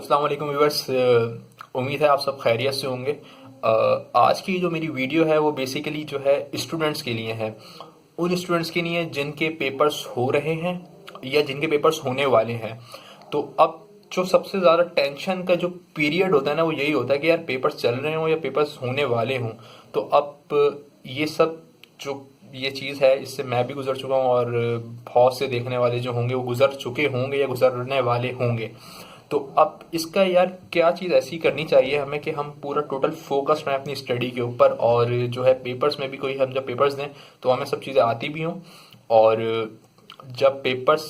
अस्सलाम वालेकुम व्यूअर्स। उम्मीद है आप सब खैरियत से होंगे। आज की जो मेरी वीडियो है वो बेसिकली जो है स्टूडेंट्स के लिए है। उन स्टूडेंट्स के लिए जिनके पेपर्स हो रहे हैं या जिनके पेपर्स होने वाले हैं। तो अब जो सबसे ज़्यादा टेंशन का जो पीरियड होता है ना वो यही होता है कि यार पेपर्स चल रहे हों या पेपर्स होने वाले हों। तो अब ये सब जो ये चीज़ है इससे मैं भी गुजर चुका हूँ और बहुत से देखने वाले जो होंगे वो गुजर चुके होंगे या गुजरने वाले होंगे। तो अब इसका यार क्या चीज़ ऐसी करनी चाहिए हमें कि हम पूरा टोटल फोकस्ड रहें अपनी स्टडी के ऊपर, और जो है पेपर्स में भी कोई हम जब पेपर्स दें तो हमें सब चीज़ें आती भी हों, और जब पेपर्स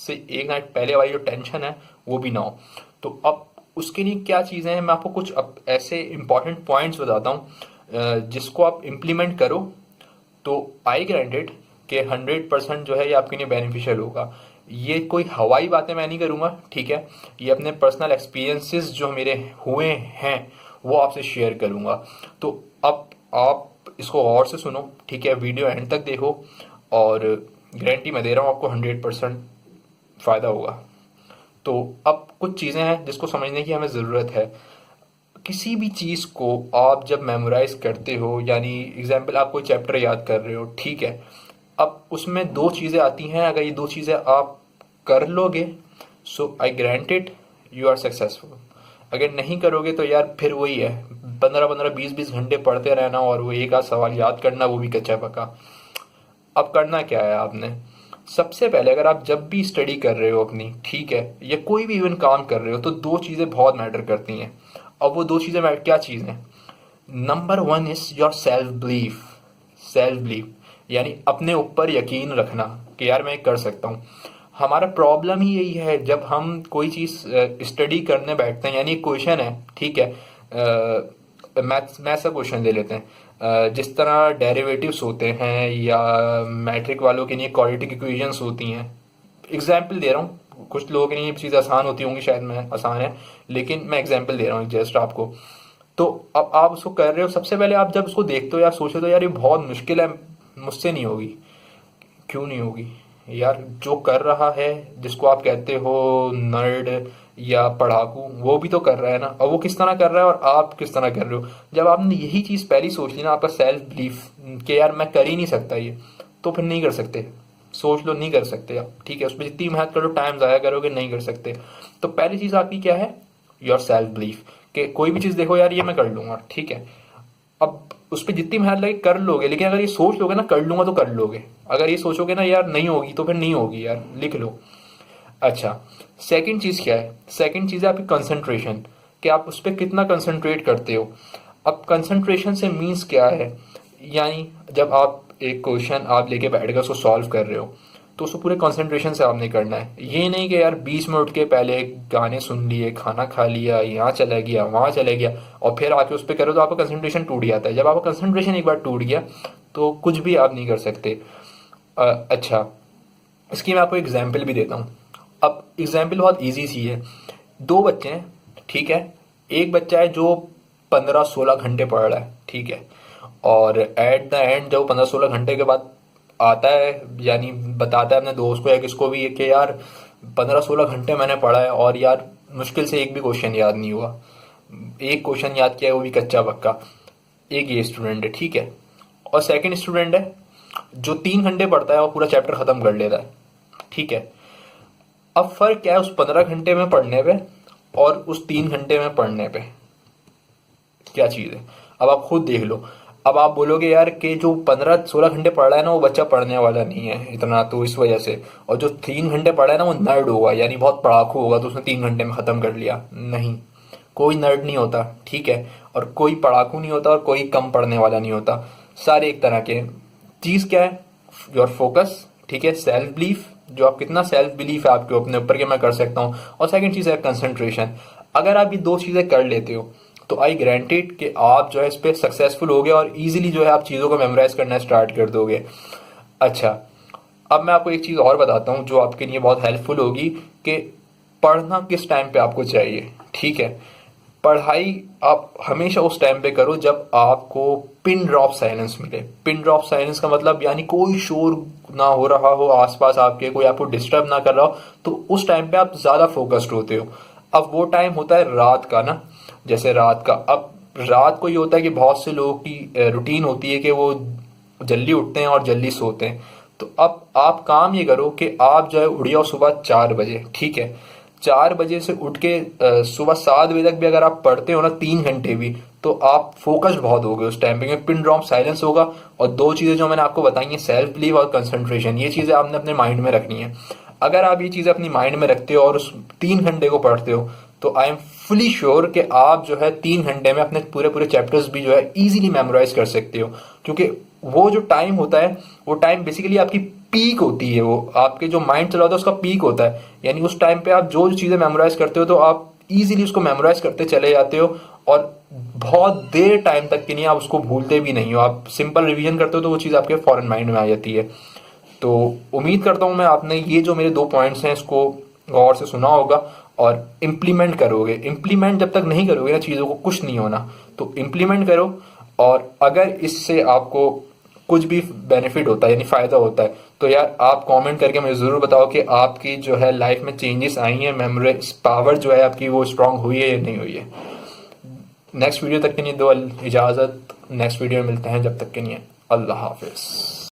से एक नाइट पहले वाली जो टेंशन है वो भी ना हो। तो अब उसके लिए क्या चीज़ें हैं, मैं आपको कुछ अब ऐसे इंपॉर्टेंट पॉइंट्स बताता हूँ जिसको आप इम्प्लीमेंट करो तो आई ग्रांटेड कि 100% जो है ये आपके लिए बेनिफिशियल होगा। ये कोई हवाई बातें मैं नहीं करूँगा, ठीक है। ये अपने पर्सनल एक्सपीरियंसेस जो मेरे हुए हैं वो आपसे शेयर करूँगा। तो अब आप इसको गौर से सुनो, ठीक है, वीडियो एंड तक देखो, और गारंटी मैं दे रहा हूँ आपको 100% फ़ायदा होगा। तो अब कुछ चीज़ें हैं जिसको समझने की हमें ज़रूरत है। किसी भी चीज़ को आप जब मेमोराइज करते हो, यानी एग्जाम्पल आप कोई चैप्टर याद कर रहे हो, ठीक है, अब उसमें दो चीज़ें आती हैं। अगर ये दो चीज़ें आप कर लोगे सो आई ग्रांटेड यू आर सक्सेसफुल। अगर नहीं करोगे तो यार फिर वही है, 15-15 20-20 घंटे पढ़ते रहना और वो एक आध सवाल याद करना, वो भी कच्चा पका। अब करना क्या है आपने, सबसे पहले अगर आप जब भी स्टडी कर रहे हो अपनी, ठीक है, या कोई भी इवन काम कर रहे हो, तो दो चीज़ें बहुत मैटर करती हैं। अब वो दो चीज़ें क्या चीज़ें, number one is your self belief. Self belief यानी अपने ऊपर यकीन रखना कि यार मैं कर सकता हूँ। हमारा प्रॉब्लम ही यही है, जब हम कोई चीज़ स्टडी करने बैठते हैं, यानी एक क्वेश्चन है, ठीक है, मैथ्स का क्वेश्चन ले लेते हैं। जिस तरह डेरिवेटिव्स होते हैं या मैट्रिक वालों के लिए क्वाड्रेटिक इक्वेशंस होती हैं, एग्जाम्पल दे रहा हूँ, कुछ लोगों के लिए ये चीज़ आसान होती होंगी, शायद मैं आसान है, लेकिन मैं एग्जाम्पल दे रहा हूँ जस्ट आपको। तो अब आप उसको कर रहे हो, सबसे पहले आप जब उसको देखते हो यार सोचो तो यार ये बहुत मुश्किल है, मुझसे नहीं होगी। क्यों नहीं होगी यार, जो कर रहा है, जिसको आप कहते हो नर्ड या पढ़ाकू, वो भी तो कर रहा है ना। और वो किस तरह कर रहा है और आप किस तरह कर रहे हो। जब आपने यही चीज़ पहली सोच ली ना, आपका सेल्फ बिलीफ कि यार मैं कर ही नहीं सकता ये, तो फिर नहीं कर सकते। सोच लो नहीं कर सकते आप, ठीक है, उसमें जितनी मेहनत करो, टाइम ज़ाया करोगे, नहीं कर सकते। तो पहली चीज़ आपकी क्या है, योर सेल्फ बिलीफ, कि कोई भी चीज़ देखो यार ये मैं कर लूंगा, ठीक है। अब उस पर जितनी मेहनत लगे कर लोगे, लेकिन अगर ये सोच लोगे ना कर लूंगा तो कर लोगे। अगर ये सोचोगे ना यार नहीं होगी तो फिर नहीं होगी यार, लिख लो। अच्छा, सेकंड चीज़ क्या है, सेकंड चीज़ है आपकी कंसंट्रेशन, कि आप उस पर कितना कंसंट्रेट करते हो। अब कंसंट्रेशन से मीन्स क्या है, यानी जब आप एक क्वेश्चन आप लेके बैठ गए उसको सॉल्व कर रहे हो, तो उसको पूरे कंसंट्रेशन से आपने करना है। ये नहीं कि यार 20 मिनट उठ के पहले गाने सुन लिए, खाना खा लिया, यहाँ चला गया वहाँ चले गया, और फिर आके उस पर करो तो आपका कंसंट्रेशन टूट जाता है। जब आपका कंसंट्रेशन एक बार टूट गया तो कुछ भी आप नहीं कर सकते। अच्छा, इसकी मैं आपको एग्जाम्पल भी देता हूँ। अब एग्जाम्पल बहुत इजी सी है। दो बच्चे हैं, ठीक है, एक बच्चा है जो 15-16 घंटे पढ़ रहा है, ठीक है, और एट द एंड जब 15-16 घंटे के बाद आता है, यानी बताता है अपने दोस्त को या किसको भी कि यार 15-16 घंटे मैंने पढ़ा है और यार मुश्किल से एक भी क्वेश्चन याद नहीं हुआ, एक क्वेश्चन याद किया है वो भी कच्चा पक्का। एक ये स्टूडेंट है, ठीक है, और सेकंड स्टूडेंट है जो 3 घंटे पढ़ता है और पूरा चैप्टर खत्म कर लेता है, ठीक है। अब फर्क क्या है उस 15 घंटे में पढ़ने पे और उस 3 घंटे में पढ़ने पे, क्या चीज़ है, अब आप खुद देख लो। अब आप बोलोगे यार कि जो 15-16 घंटे पढ़ रहा है ना वो बच्चा पढ़ने वाला नहीं है इतना, तो इस वजह से, और जो 3 घंटे पढ़ा है ना वो नर्ड होगा, यानी बहुत पढ़ाकू होगा, तो उसने 3 घंटे में ख़त्म कर लिया। नहीं, कोई नर्ड नहीं होता, ठीक है, और कोई पढ़ाकू नहीं होता और कोई कम पढ़ने वाला नहीं होता, सारे एक तरह के। चीज़ क्या है, योर फोकस, ठीक है, सेल्फ बिलीफ, जो आप कितना सेल्फ बिलीफ है आपके अपने ऊपर कि मैं कर सकता हूँ, और सेकंड चीज़ है कंसंट्रेशन। अगर आप ये दो चीज़ें कर लेते हो तो आई ग्रांटेड कि आप जो है इस पर सक्सेसफुल होगे और इजीली जो है आप चीज़ों को मेमोराइज करना स्टार्ट कर दोगे। अच्छा, अब मैं आपको एक चीज़ और बताता हूँ जो आपके लिए बहुत हेल्पफुल होगी कि पढ़ना किस टाइम पे आपको चाहिए, ठीक है। पढ़ाई आप हमेशा उस टाइम पे करो जब आपको पिन ड्रॉप साइलेंस मिले। पिन ड्रॉप साइलेंस का मतलब यानी कोई शोर ना हो रहा हो आसपास आपके, कोई आपको डिस्टर्ब ना कर रहा हो, तो उस टाइम पे आप ज़्यादा फोकस्ड होते हो। अब वो टाइम होता है रात का ना, जैसे रात का, अब रात को ये होता है कि बहुत से लोगों की रूटीन होती है कि वो जल्दी उठते हैं और जल्दी सोते हैं। तो अब आप काम ये करो कि आप जो है उठ जाओ सुबह 4 बजे, ठीक है। 4 बजे से उठ के सुबह 7 बजे तक भी अगर आप पढ़ते हो ना 3 घंटे भी, तो आप फोकस बहुत हो गए उस टाइम पे, पिन ड्रॉप साइलेंस होगा। और दो चीजें जो मैंने आपको बताई हैं, सेल्फ बिलीव और कंसंट्रेशन, ये चीजें आपने अपने माइंड में रखनी है। अगर आप ये चीजें अपनी माइंड में रखते हो और उस 3 घंटे को पढ़ते हो, तो आई एम फुली श्योर कि आप जो है 3 घंटे में अपने पूरे पूरे चैप्टर्स भी जो है इजीली मेमोराइज कर सकते हो। क्योंकि वो जो टाइम होता है, वो टाइम बेसिकली आपकी पीक होती है, वो आपके जो माइंड चला होता है उसका पीक होता है। यानी उस टाइम पे आप जो जो चीजें मेमोराइज करते हो, तो आप इजीली उसको मेमोराइज करते चले जाते हो, और बहुत देर टाइम तक के लिए आप उसको भूलते भी नहीं हो। आप सिंपल रिवीजन करते हो तो वो चीज़ आपके फॉरन माइंड में आ जाती है। तो उम्मीद करता हूँ मैं आपने ये जो मेरे 2 पॉइंट्स हैं इसको गौर से सुना होगा और इम्प्लीमेंट करोगे। इम्प्लीमेंट जब तक नहीं करोगे ना चीज़ों को, कुछ नहीं होना। तो इम्प्लीमेंट करो, और अगर इससे आपको कुछ भी बेनिफिट होता है यानी फ़ायदा होता है, तो यार आप कमेंट करके मुझे ज़रूर बताओ कि आपकी जो है लाइफ में चेंजेस आई हैं, मेमोरी पावर जो है आपकी वो स्ट्रांग हुई है या नहीं हुई है। नेक्स्ट वीडियो तक के लिए दो इजाज़त, नेक्स्ट वीडियो में मिलते हैं, जब तक के लिए अल्लाह हाफिज़।